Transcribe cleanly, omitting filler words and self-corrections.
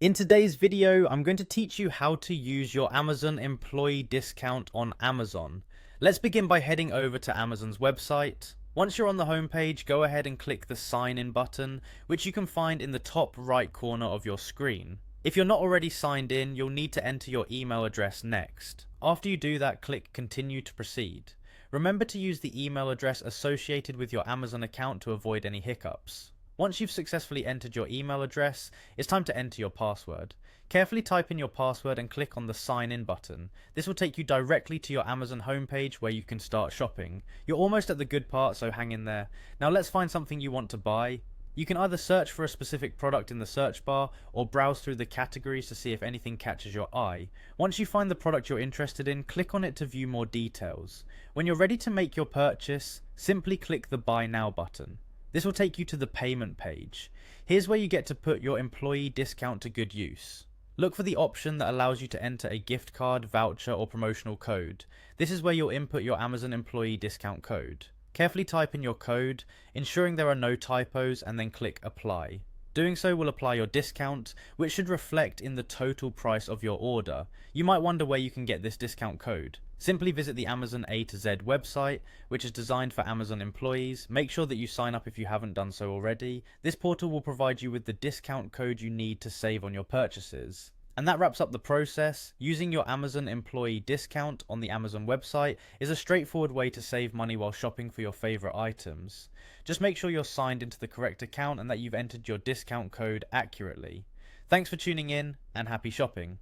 In today's video, I'm going to teach you how to use your Amazon employee discount on Amazon. Let's begin by heading over to Amazon's website. Once you're on the homepage, go ahead and click the sign in button, which you can find in the top right corner of your screen. If you're not already signed in, you'll need to enter your email address next. After you do that, click continue to proceed. Remember to use the email address associated with your Amazon account to avoid any hiccups. Once you've successfully entered your email address, it's time to enter your password. Carefully type in your password and click on the sign in button. This will take you directly to your Amazon homepage where you can start shopping. You're almost at the good part, so hang in there. Now let's find something you want to buy. You can either search for a specific product in the search bar or browse through the categories to see if anything catches your eye. Once you find the product you're interested in, click on it to view more details. When you're ready to make your purchase, simply click the Buy Now button. This will take you to the payment page. Here's where you get to put your employee discount to good use. Look for the option that allows you to enter a gift card, voucher, or promotional code. This is where you'll input your Amazon employee discount code. Carefully type in your code, ensuring there are no typos, and then click Apply. Doing so will apply your discount, which should reflect in the total price of your order. You might wonder where you can get this discount code. Simply visit the Amazon A to Z website, which is designed for Amazon employees. Make sure that you sign up if you haven't done so already. This portal will provide you with the discount code you need to save on your purchases. And that wraps up the process. Using your Amazon employee discount on the Amazon website is a straightforward way to save money while shopping for your favorite items. Just make sure you're signed into the correct account and that you've entered your discount code accurately. Thanks for tuning in and happy shopping.